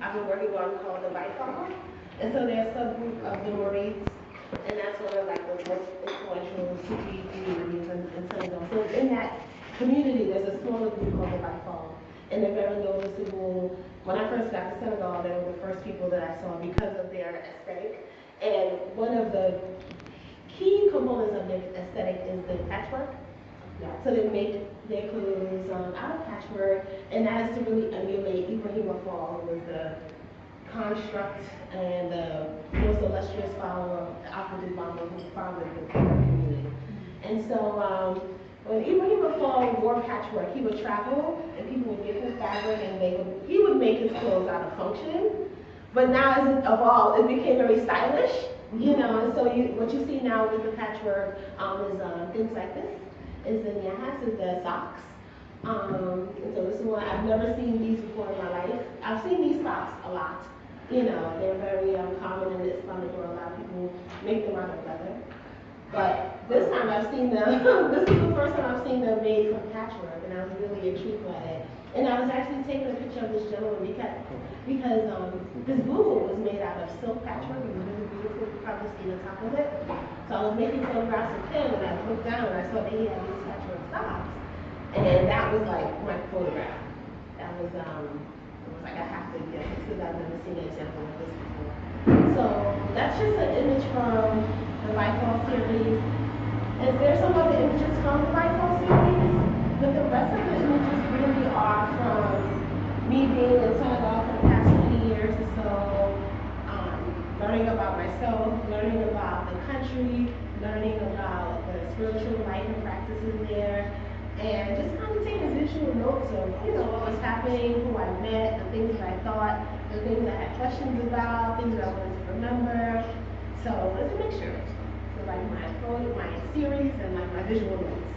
I've been working on called the MFON. And so there's a subgroup of the Maurice, and that's one of like the most influential Sufi communities in Senegal. So in that community, there's a smaller group called the MFON. And they're very noticeable. When I first got to Senegal, they were the first people that I saw because of their aesthetic. And one of the key components of their aesthetic is the patchwork. So they make their clothes out of patchwork, and that is to really emulate Ibrahim Fall, who was the construct and the most illustrious follower of the African Diaspora who founded the community. And so when Ibrahim Fall wore patchwork, he would travel and people would give him fabric and he would make his clothes out of function. But now as it evolved, it became very stylish, you know, and so what you see now with the patchwork is things like this. Is the nyahas, is the socks. And so this is one, I've never seen these before in my life. I've seen these socks a lot. You know, they're very common in the Islamic world. A lot of people make them out of leather. But this time I've seen them, this is the first time I've seen them made from patchwork, and I was really intrigued by it. And I was actually taking a picture of this gentleman because this boo was made out of silk patchwork. It was really beautiful. You probably see the top of it. So I was making photographs of him, and I looked down and I saw that he had these patchwork socks. And that was like my photograph. That was, it was like I have to get it because I've never seen an example of this before. So that's just an image from the Bifall series. And there's some other images from the Bifall series, but the rest of the images really are from me being in Senegal for the past 20 years or so, learning about myself, learning about the country, learning about the spiritual life and practices there, and just kind of taking visual notes of, you know, what was happening, who I met, the things that I thought, the things I had questions about, things that I wanted to remember. So it's a mixture. So like my series and like my visual notes.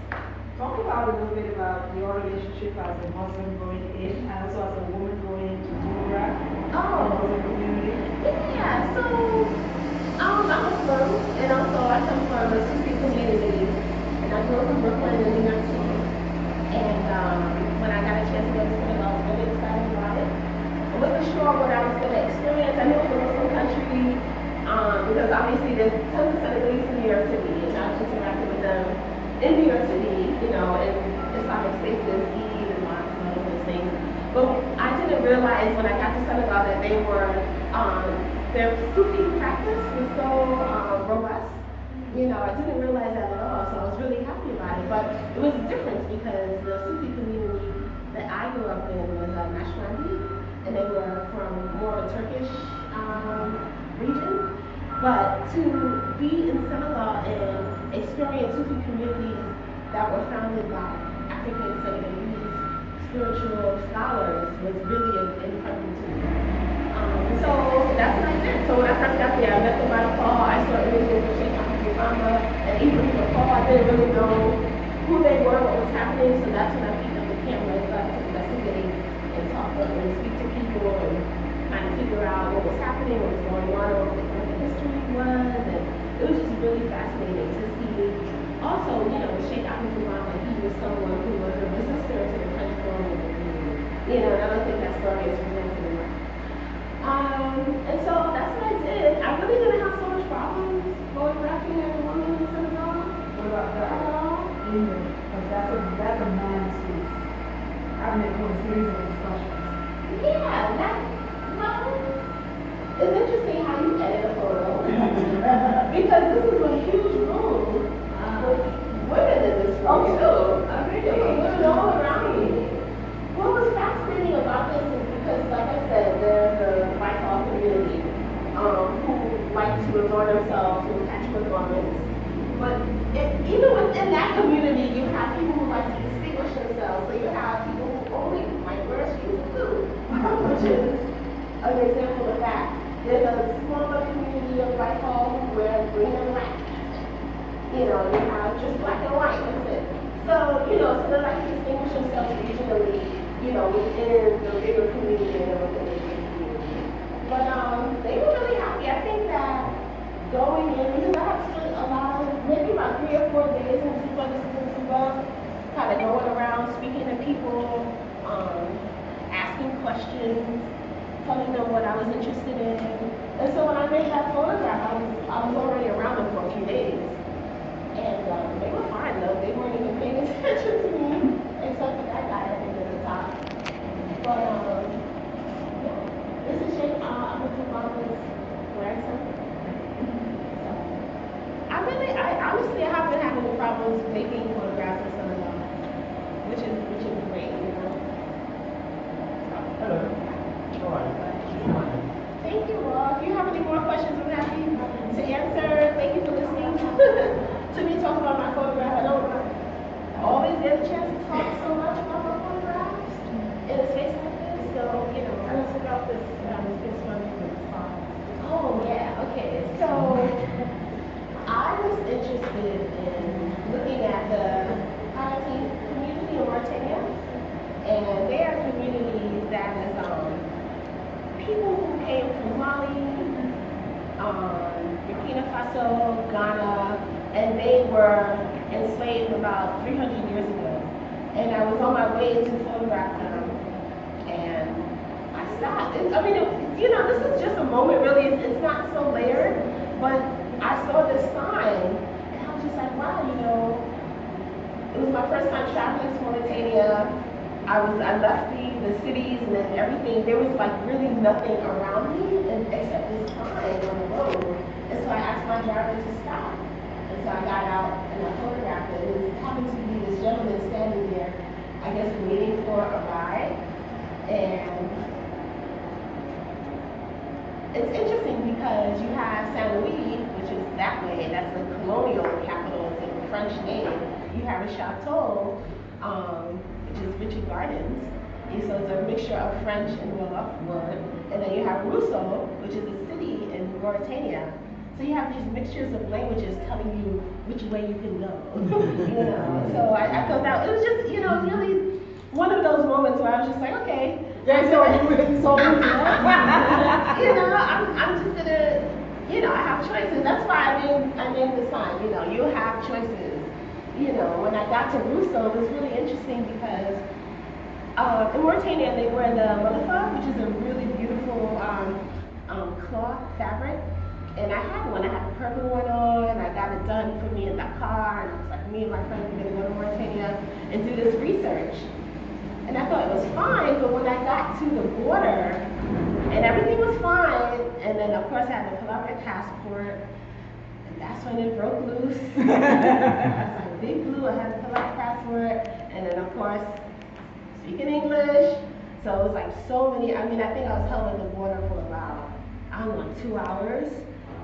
Talk about a little bit about your relationship as a Muslim going in and also as a woman going into Dora in the Muslim community. Yeah, so I'm Muslim, and also I come from a Sufi community, and I grew up in Brooklyn in New York City. And when I got a chance to go to Senegal, I was really excited about it. I wasn't sure what I was going to experience. I knew it was a Muslim country because obviously there's tons of Senegalese in New York City, and I was interacting with them in New York City, you know, in Islamic spaces, Eid and mosques and all those things. But I didn't realize when I got to Senegal that they were, their Sufi practice was so robust. You know, I didn't realize that at all, so I was really happy about it. But it was different because the Sufi community that I grew up in was Nashwandi, and they were from more of a Turkish region. But to be in Senegal and experience Sufi communities that were founded by African Senegalese spiritual scholars was really incredible to me. So that's what I did. So when I first got there, I met them by the call. I saw images of Sheikh Cuxima-Zwa and Ibrahim Fall. I didn't really know who they were, what was happening. So that's when I picked up the camera and started to investigate and talk and speak to people and kind of figure out what was happening, what was going on, what the history was. And it was just really fascinating to see. Also, you know, Sheikh Cuxima-Zwa, he was someone who was a resistor to the French colonial regime. You know, and I don't think that story is presented enough. And so that's what I did. I really didn't have so much problems photographing as a woman in Senegal. What about that? Because that's a man's piece. Having a whole series of discussions. Yeah, well, it's interesting how you edit a photo. Because this is a huge room with women in this room too. There were women all around me. What was fascinating about this is because, like I said, there's a Bifall community who like to adorn themselves with patchwork garments. But even within that community, you have people who like to distinguish themselves. So you have people who only might wear shoes too, which is an example of that. There's a smaller community of Bifall who wear green and black. You know, you have just black and white, that's it. So, you know, so they like to distinguish themselves regionally, you know, within the bigger community and within the bigger community. But they were really happy. I think that going in, because I have spent a lot of, maybe about 3 or 4 days in Cuba, kind of going around, speaking to people, asking questions, telling them what I was interested in. And so when I made that photograph, I was already around them for a few days. And they were fine though. They weren't even paying attention to me, except for that guy I think at the top. But yeah, this is Jamm Rek grandson. So I honestly I haven't had any problems making photographs of Senegal, which is great, you know. Hello. How are you? Thank you all. If you have any more questions, I'm happy to answer. Thank you for listening to me talk about my photograph. I don't always get a chance to talk so much about my photographs in a space like this. So, you know, Tell us about this one with the farm. oh yeah, okay. So I was interested in looking at the Atim community in Mauritania. And they are communities that is people who came from Mali, Burkina Faso, Ghana, and they were enslaved about 300 years ago. And I was on my way to photograph them, and I stopped. I mean, you know, this is just a moment, really. It's not so layered, but I saw this sign, and I was just like, wow, you know, it was my first time traveling to Mauritania. I left the cities and then everything. There was like really nothing around me except this sign on the road. And so I asked my driver to stop. And so I got out and I photographed it. And it happened to be this gentleman standing there, I guess waiting for a ride. And it's interesting because you have Saint Louis, which is that way, that's the colonial capital, it's a French name. You have a chateau, which is Richard Gardens. And so it's a mixture of French and Wolof word. And then you have Rousseau, which is a city in Mauritania. So you have these mixtures of languages telling you which way you can go. You know, so I thought that it was just, you know, really one of those moments where I was just like, okay. Yeah, so you know, I'm just gonna, you know, I have choices. That's why I named the sign, you know, you have choices. You know, when I got to Rousseau, it was really interesting because in Mauritania they wear the Wolof, which is a really beautiful cloth fabric. And I had one, I had the purple one on, I got it done for me in Dakar, and I was like, me and my friend were gonna go to Mauritania and do this research. And I thought it was fine, but when I got to the border, and everything was fine, and then of course I had to pull out my passport, and that's when it broke loose. I was like, big blue, I had to pull out the passport, and then of course, speaking English, so it was like so many, I mean, I think I was held at the border for about, I don't know, like 2 hours,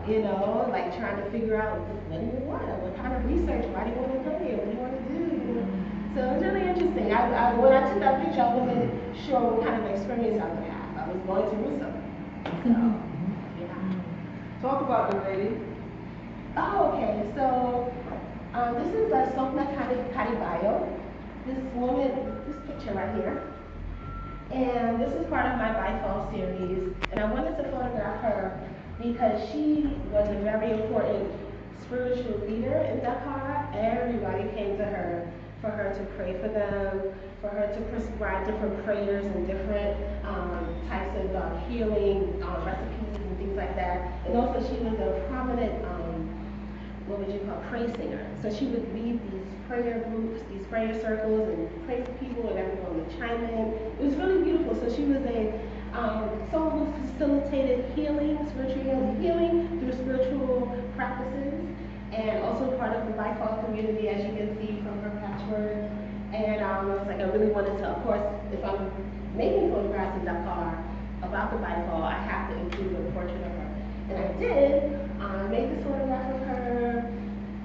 you know, like trying to figure out, what do you want, what kind of research, why do you want to come here, what do you want to do, you know? So it was really interesting. When I took that picture, I wasn't sure what kind of experience I would have. I was going to Rousseau. So, yeah. Talk about the lady. Oh, okay. So, this is Sopna Kadibayo. This woman, this picture right here. And this is part of my Bifall series. And I wanted to photograph her because she was a very important spiritual leader in Dakar. Everybody came to her for her to pray for them, for her to prescribe different prayers and different types of healing recipes and things like that. And also she was a prominent, what would you call, praise singer. So she would lead these prayer groups, these prayer circles, and pray for people, and everyone would chime in. It was really beautiful. So she was a someone who facilitated healing, spiritual healing through spiritual practices. And also part of the Bifall community, as you can see from her patchwork. And I was like, I really wanted to, of course, if I'm making photographs in Dakar about the Bifall, I have to include a portrait of her. And I did. I made this photograph of her.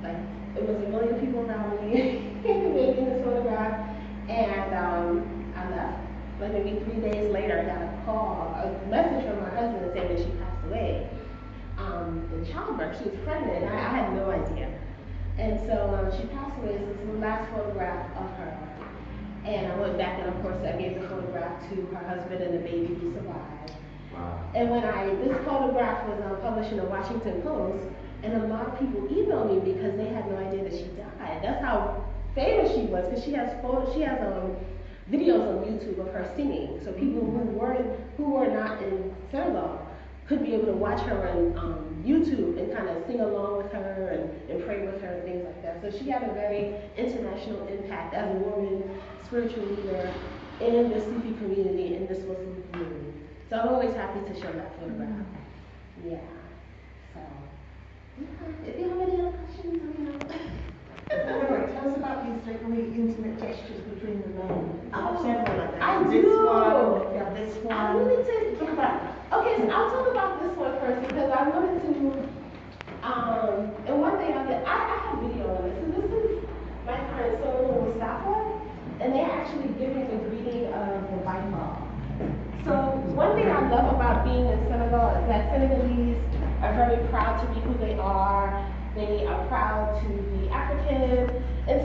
Like, it was a million people around me making this photograph. And I left. Like maybe 3 days later, I got a message from my husband saying that she passed away. In childbirth, she was pregnant, and I had no idea. And so she passed away, so this is the last photograph of her. And I went back and of course I gave the photograph to her husband and the baby who survived. Wow. And when this photograph was published in the Washington Post, and a lot of people emailed me because they had no idea that she died. That's how famous she was, because she has videos on YouTube of her singing. So people who weren't who were not in Senegal could be able to watch her on YouTube and kind of sing along with her and pray with her and things like that. So she had a very international impact as a woman, spiritual leader in the Sufi community, in this Muslim community. So I'm always happy to show that photograph. Yeah. So, if you have any other questions, let me know. Anyway, tell us about these like really intimate gestures between the men. Several of them. I This do. one, yeah, this one. I wanted to talk about. Okay, so I'll talk about this one first because I wanted to. And one thing I have video on this. So this is my friend Solo Mustafa, and they're actually giving the greeting of the Baikal. So one thing I love about being in Senegal is that Senegalese are very proud to be who they are. They are proud to be African, and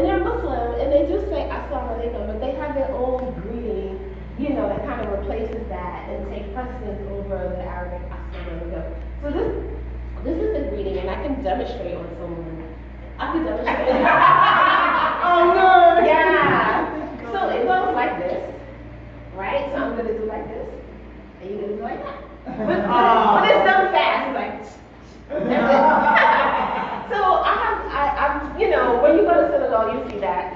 they're Muslim, and they do say Assalamu alaikum, but they have their own greeting, you know, that kind of replaces that and takes precedence over the Arabic Assalamu alaikum. So this is the greeting, and I can demonstrate on someone. I can demonstrate. Oh no! Yeah. So it goes like this, right? So I'm gonna do like this, and you're gonna do like that. But it's done fast, like. So I'm, you know, when you go to Senegal, you see that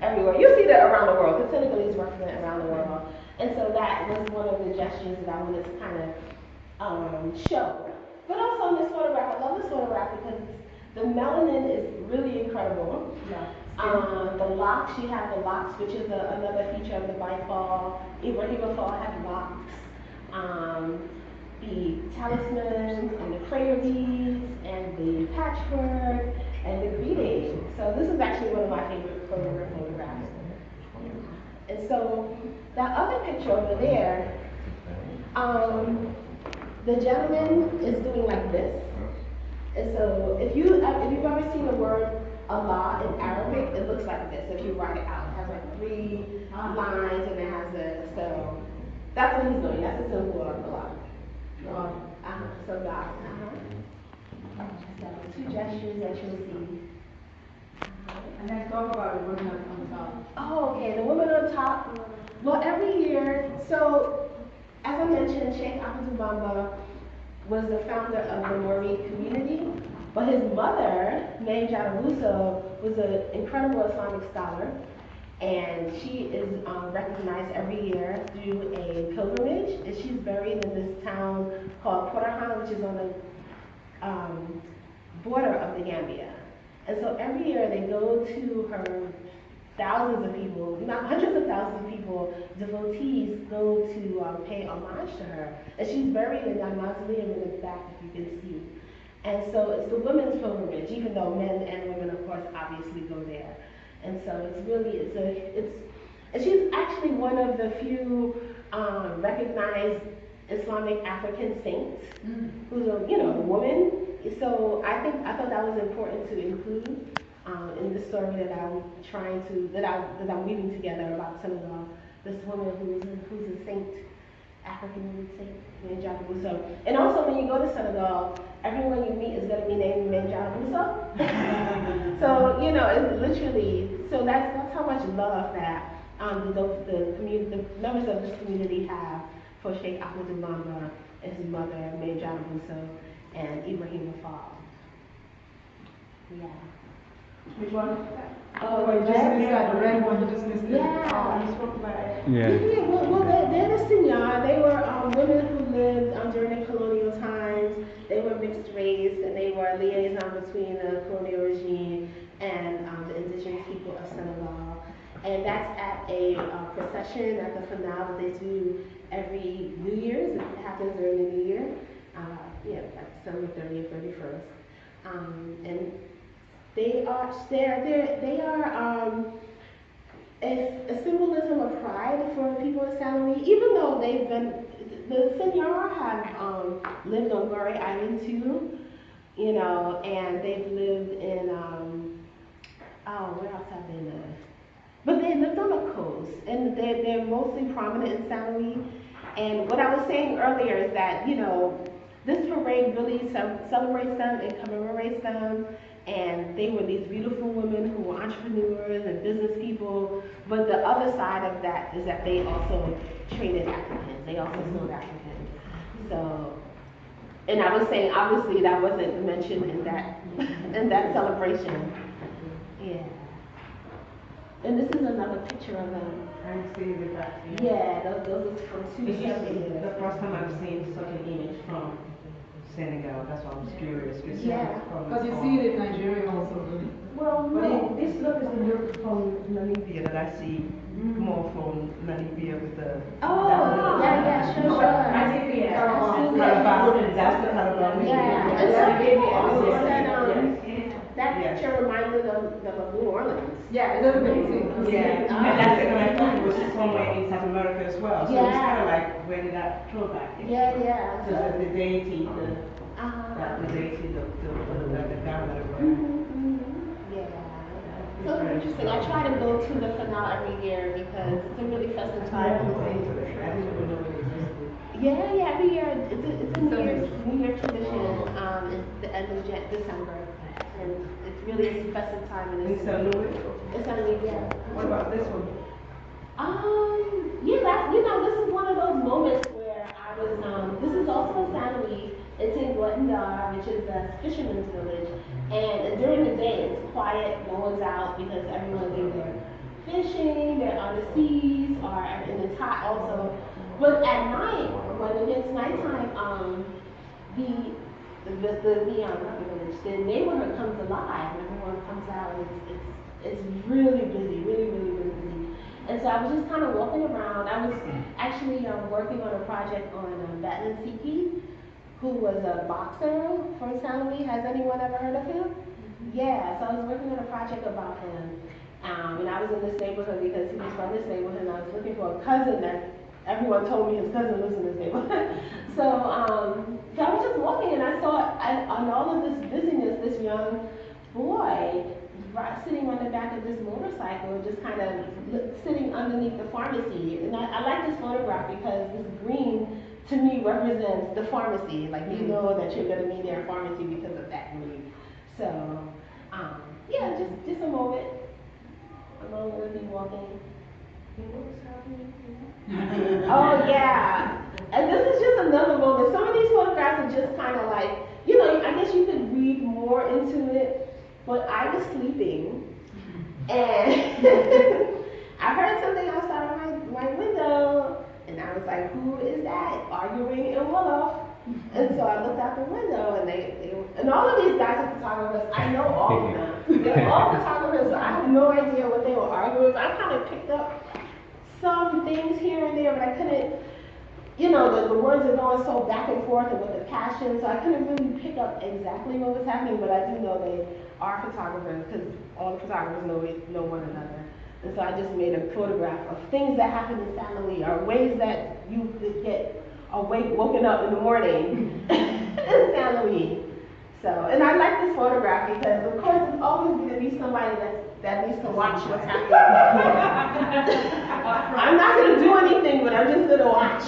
everywhere. You see that around the world, because Senegalese represent around the world. And so that was one of the gestures that I wanted to kind of show. But also in this photograph, I love this photograph because the melanin is really incredible. Yeah. The locks, she had the locks, which is another feature of the Baikal. Ibrahim Fall had locks. The talismans and the prayer beads and the patchwork and the greeting. So this is actually one of my favorite photographs. And so that other picture over there, the gentleman is doing like this. And so if you've ever seen the word Allah in Arabic, it looks like this. If you write it out, it has like 3 lines and it has so that's what he's doing. That's a symbol of Allah. So God. So 2 gestures that you'll see. And then talk about the women on top. Oh, okay. The women on top. Well, every year. So, as I mentioned, Sheikh Ahmadou Bamba was the founder of the Mouride community, but his mother, named Jarabuso, was an incredible Islamic scholar. And she is recognized every year through a pilgrimage, and she's buried in this town called Port-au-Prince, which is on the border of the Gambia. And so every year they go to her, thousands of people, not hundreds of thousands of people, devotees go to pay homage to her. And she's buried in that mausoleum in the back, if you can see. And so it's the women's pilgrimage, even though men and women, of course, obviously go there. And so it's really, and she's actually one of the few recognized Islamic African saints, who's a, you know, a woman. So I thought that was important to include in the story that I'm trying to, that I'm weaving together about Senegal. This woman who's a saint, African saint named Jarabuso. And also when you go to Senegal, everyone you meet is going to be named Jarabuso. So, you know, it's literally, so that's how much love that the members of this community have for Sheikh Ahmadou Bamba and his mother, May Jarabuso, and Ibrahim Fall. Yeah. Which one? Oh, you just missed that, the red one, you just missed it. Yeah. You spoke about it. Yeah. Well, they're the Seigneur. They were women who lived during the colonial times. They were mixed race, and they were a liaison between the colonial regime and the indigenous people of Senegal. And that's at a procession at the finale that they do every New Year's. It happens during the New Year. Like December 30th, 31st. And they are a symbolism of pride for people in Saint-Louis, even though the Seigneur have lived on Gorée Island too, you know, and they've lived in, where else have they lived? But they lived on the coast, and they're mostly prominent in Saint-Louis. And what I was saying earlier is that, you know, this parade really celebrates them and commemorates them And they were these beautiful women who were entrepreneurs and business people. But the other side of that is that they also traded Africans. They also sold Africans. So, and I was saying, obviously, that wasn't mentioned in that celebration. Yeah. And this is another picture of them. I see the back. Yeah, those are from two This is separate years. the first time I've seen such an image from Senegal. That's why I was curious. Yeah. Because you see it in Nigeria also. Well, no, this look is the look from Namibia that I see more from Namibia with the. Oh, yeah, sure. I think the Calabar. That's the Calabar. Yeah, and some people also said that picture reminded them of New Orleans. Yeah, a little bit too. Yeah, and that's it. And I thought it was somewhere in South America as well. So it's kind of like where did that throwback? Yeah. So the deity, the deity, the gown that it wears. Yeah. So interesting. I try to go to the finale every year because it's a really festive time. I didn't even know it existed. Yeah, every year. It's a New Year tradition. It's the end of December. And it's really a festive time. And It's a Louis. It's a Louis, yeah. What about this one? This is one of those moments where I was, this is also in Saint Louis. It's in Guatemala, which is a fisherman's village. And during the day, it's quiet, no one's out because everyone's either fishing, they're on the seas, or and it's hot also. But at night, when it gets nighttime, the neighborhood comes alive. Everyone comes out, and it's really busy, really busy. And so I was just kind of walking around. I was actually working on a project on Batman Siki, who was a boxer from Saint Louis. Has anyone ever heard of him? Yeah, so I was working on a project about him. And I was in this neighborhood because he was from this neighborhood, and I was looking for a cousin that everyone told me his cousin lives in this neighborhood. So I was just walking, and I saw on all of this busyness, this young boy sitting on the back of this motorcycle, just kind of sitting underneath the pharmacy. And I like this photograph because this green, to me, represents the pharmacy. Like, you know that you're going to be there at pharmacy because of that green. So, just a moment. Alone with me walking. Oh, yeah. And this is just another moment. Some of these photographs are just kind of like, I guess you could read more into it. But I was sleeping, and I heard something outside of my window, and I was like, who is that arguing in Wolof? And so I looked out the window, and all of these guys are photographers. I know all of them. They're all photographers, so I have no idea what they were arguing. I kind of picked up some things here and there, but I couldn't, the words are going so back and forth and with the passion, so I couldn't really pick up exactly what was happening, but I do know they are photographers because all the photographers know one another. And so I just made a photograph of things that happen in family or ways that you could get woken up in the morning in San Luis. So, and I like this photograph because, of course, it's always going to be somebody that needs to watch what's happening. I'm not going to do anything, but I'm just going to watch.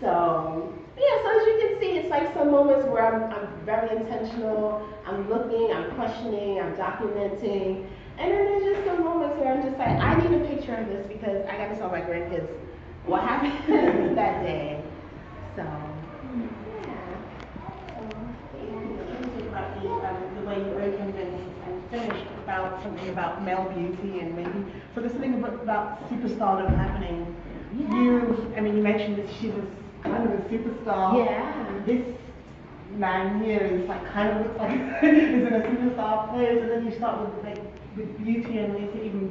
So as you can see, it's like some moments where I'm very intentional, I'm looking, I'm questioning, I'm documenting, and then there's just some moments where I'm just like, I need a picture of this because I got to tell my grandkids what happened that day. So, The way you opened and finished about something about male beauty and maybe so this thing about superstardom happening. You mentioned that she was kind of a superstar. Yeah. This man here is like kind of looks like is in a superstar place, and then you start with beauty and you even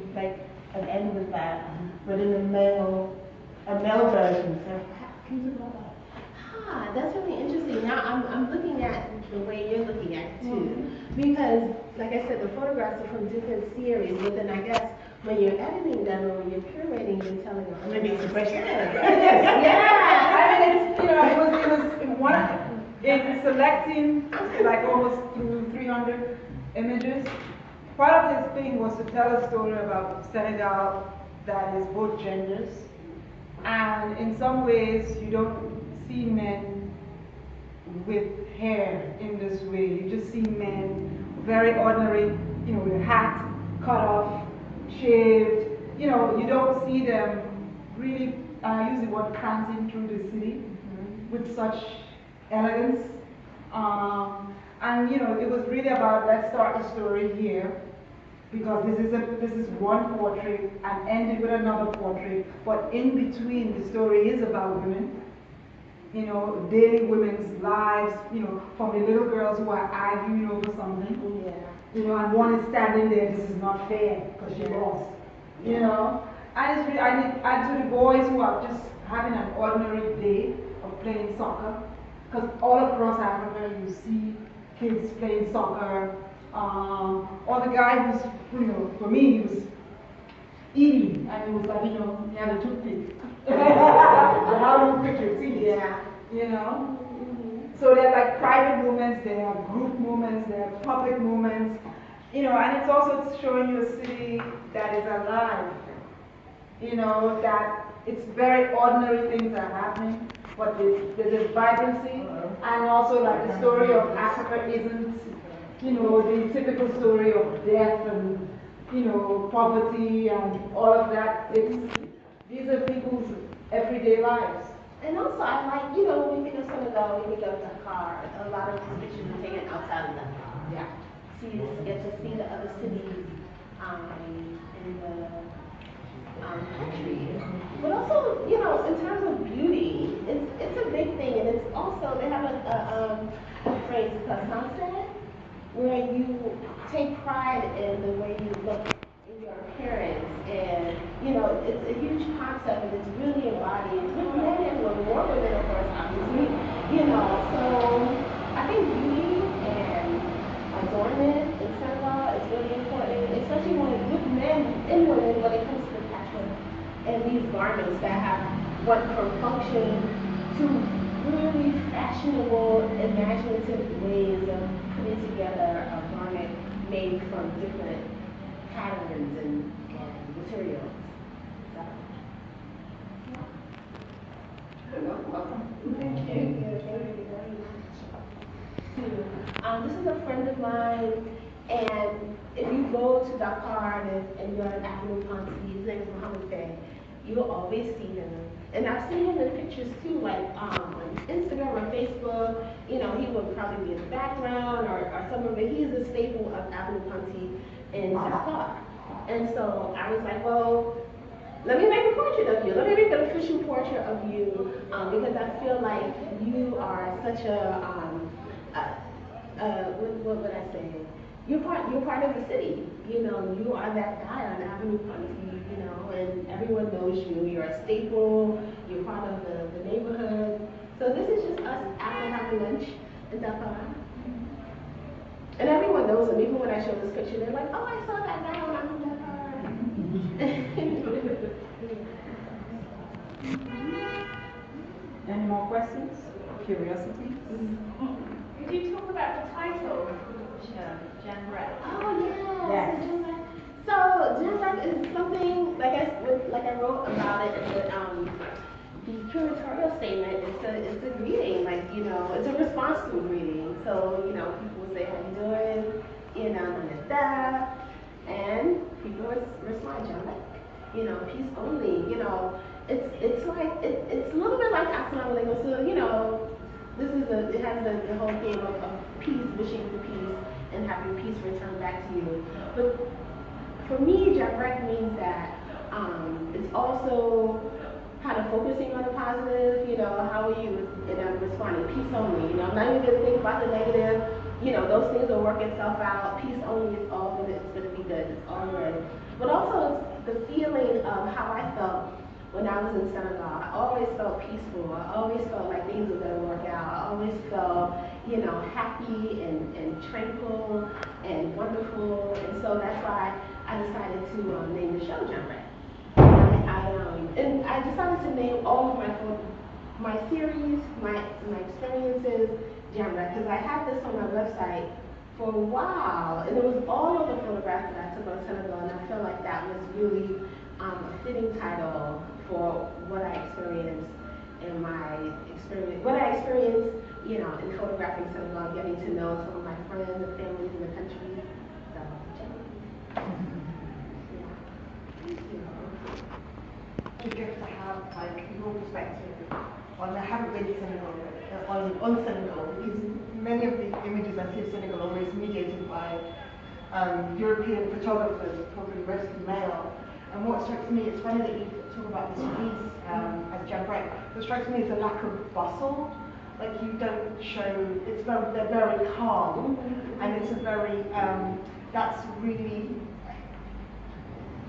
an end with that, but in a male version. So can you talk about that? That's really interesting. Now I'm looking at the way you're looking at it too, because like I said, the photographs are from different series, but then I guess when you're editing them or when you're curating, you're telling them. Maybe it's a question. Yeah. I mean, it was in selecting like almost through 300 images. Part of this thing was to tell a story about Senegal that is both genders, and in some ways you don't see men with hair in this way. You just see men, very ordinary, you know, the hat cut off, shaved. You know, you don't see them really, use the word prancing through the city with such elegance. And you know, it was really about, let's start the story here, because this is one portrait and ended with another portrait, but in between the story is about women. You know, daily women's lives, you know, from the little girls who are arguing over something. Yeah. You know, and one is standing there, this is not fair, because she lost. You know? And it's really, and to the boys who are just having an ordinary day of playing soccer, because all across Africa you see kids playing soccer, or the guy who's, you know, for me, he was eating, and he was like, you know, he had a toothpick. How do you pick your teeth? Yeah. You know? So they're like private moments, they are group moments, they are public moments, you know, and it's also showing you a city that is alive. You know, that it's very ordinary things are happening, but there's this vibrancy, and also like the story of Africa isn't, you know, the typical story of death and, you know, poverty and all of that. These are people's everyday lives. And also, I like, you know, when we think of Senegal, we think of Dakar. A lot of these pictures are taken outside of Dakar. Yeah. So you get to see the other cities in the country. But also, you know, in terms of beauty, it's a big thing. And it's also, they have a phrase called sunset, where you take pride in the way you look in your appearance. And, you know, it's a huge concept and it's really embodied with men and women, more women, of course, obviously. You know, so I think beauty and adornment in Senegal is really important, especially with men and women when it comes to the patchwork and these garments that have went from function to really fashionable, imaginative ways of putting together a garment made from different patterns and materials. Welcome. Thank you. Thank you very much. This is a friend of mine, and if you go to Dakar and you're in African Diaspora, his name is Mohammed Bey, you'll always see him. And I've seen him in pictures too, like on Instagram or Facebook. You know, he would probably be in the background or somewhere, but he's a staple of African Diaspora in Dakar. And so I was like, well, let me make a portrait of you. Let me make an official portrait of you, because I feel like you are such what would I say? You're part of the city. You know, you are that guy on Avenue Punty, you know, and everyone knows you. You're a staple. You're part of the neighborhood. So this is just us after having lunch in Dakar. And everyone knows him. Even when I show this picture, they're like, oh, I saw that guy when I was in Dakar. Any more questions? Curiosity? Could you talk about the title, Jamm Rek? Oh, Yes. So Jamm Rek is something, like I wrote about it in the curatorial statement. It's a greeting, like, you know, it's a response to a greeting. So, you know, people will say, how you doing? You know, Annette. And people respond, Jamm Rek. You know, peace only. You know, it's like it's a little bit like Assalamu Alaikum. So, you know, it has the whole theme of peace, wishing for peace, and having peace return back to you. But for me, Jamm Rek means that it's also kind of focusing on the positive. You know, how are you? And I'm responding, peace only. You know, I'm not even going to think about the negative. You know, those things will work itself out. Peace only is all good. It's going to be good. It's all good. But also, it's the feeling of how I felt when I was in Senegal. I always felt peaceful. I always felt like things were going to work out. I always felt, you know, happy and tranquil and wonderful. And so that's why I decided to name the show Jamm Rek. And I decided to name all of my series, my experiences, Jamm Rek, because I had this on my website for a while, and it was all of the photographs that I took on Senegal, and I felt like that was really a fitting title for what I experienced in my experience, what I experienced, you know, in photographing Senegal, getting to know some of my friends and families in the country. So, It's a gift to have, like, your perspective on, I haven't been to Senegal, on Senegal, because many of the images I see of Senegal are always mediated by European photographers, probably mostly male. And what strikes me, it's funny that you talk about this piece as Jamm Rek. What strikes me is a lack of bustle. Like, you don't show, they're very calm, and it's a very, that's really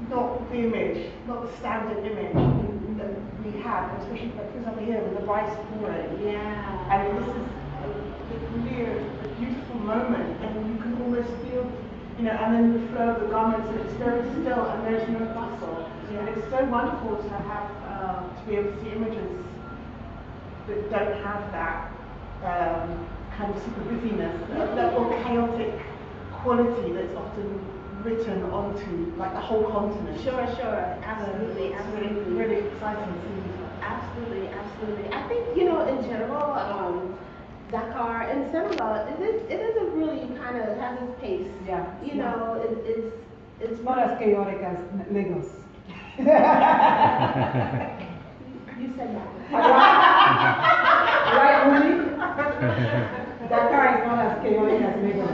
not the image, not the standard image that we have, especially, like, for example, here with the rice pouring. yeah. I mean, this is really a beautiful moment, and you can almost feel, you know, and then the flow of the garments, and it's very still, and there's no bustle. Yeah. And it's so wonderful to have, to be able to see images that don't have that kind of super busyness, that more chaotic quality that's often written onto, like, the whole continent. Sure, absolutely, It's absolutely. really exciting to see. Absolutely, absolutely. I think, you know, in general, Dakar and Senegal, it is a really kind of has its pace. Yeah. You know, it's Not as chaotic as Lagos. You said that. Right, Uli? Dakar is not as chaotic as Lagos.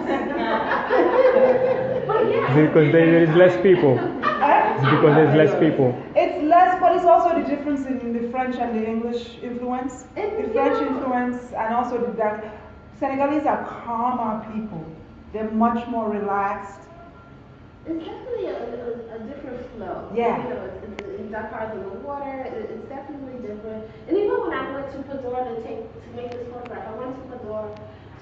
But yeah. Because there is less people. It's because there's less people. It's less, but it's also the difference in the French and the English influence. The French influence and also that Senegalese are calmer people. They're much more relaxed. It's definitely a different flow. Yeah. You know, in Dakar's in the water, it's definitely different. And even when I went to Pador to make this photograph, I went to Pador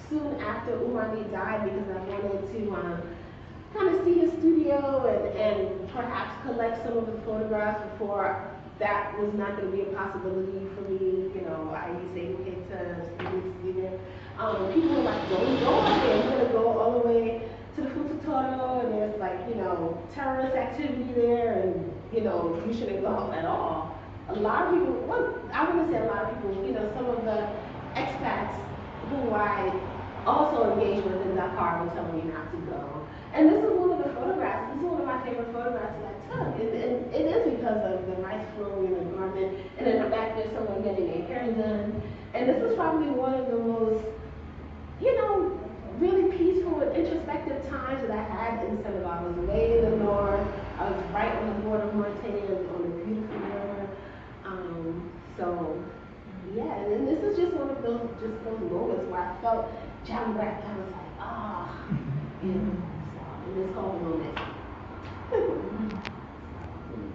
soon after Umani died because I wanted to kind of see his studio and perhaps collect some of the photographs before that was not going to be a possibility for me. You know, I used to say, okay, to student. People were like, don't go out there. You're going to go all the way to the Fututoro, and there's, like, you know, terrorist activity there, and, you know, you shouldn't go at all. A lot of people, well, I wouldn't say a lot of people, you know, some of the expats who I also engaged with in Dakar would tell me not to go. And this is one of the photographs, this is one of my favorite photographs that I took. It is because of the rice flowing in the garment, and in the back there's someone getting their hair done. And this is probably one of the most, you know, really peaceful and introspective times that I had in Senegal. I was way in the north, I was right on the border of Mauritania on a beautiful river. So, yeah, and this is just one of those moments where I felt Jamm Rek. I was like, you know, so in this whole moment.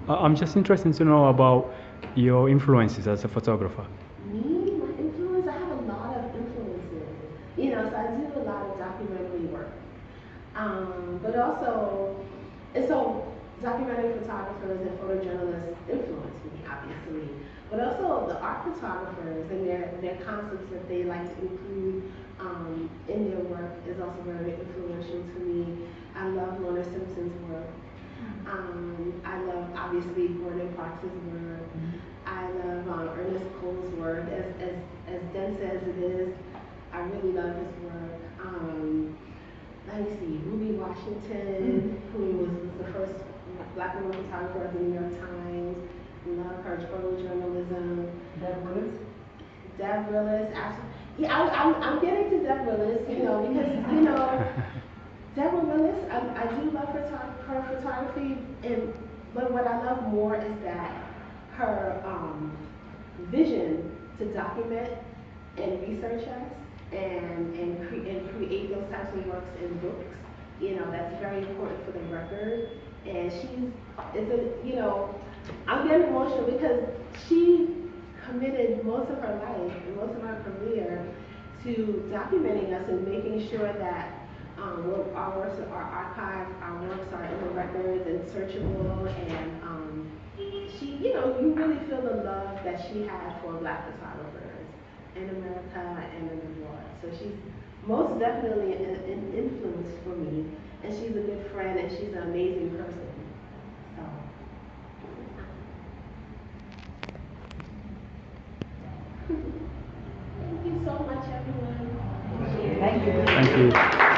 I'm just interested to know about your influences as a photographer. Me, my influence, I have a lot of influences. You know, so I do a lot of documentary work. But also, and so documentary photographers and photojournalists influence me, obviously. But also the art photographers and their concepts that they like to include in their work is also very influential to me. I love Lorna Simpson's work. I love, obviously, Gordon Parks' work. I love Ernest Cole's work. As dense as it is, I really love his work. Let me see, Ruby Washington, who was the first Black woman photographer of the New York Times. Love her photojournalism. Deb Willis, absolutely. Yeah, I'm getting to Deb Willis, you know, because, you know, Deborah Willis, I do love her photography, but what I love more is that her vision to document and research us and create those types of works in books. You know, that's very important for the record. And you know, I'm getting emotional because she committed most of her life and most of her career to documenting us and making sure that our works are archived, our works are in the records and searchable, and she, you know, you really feel the love that she had for Black photographers in America and in the world. So she's most definitely an influence for me, and she's a good friend, and she's an amazing person. So. Thank you so much, everyone. you.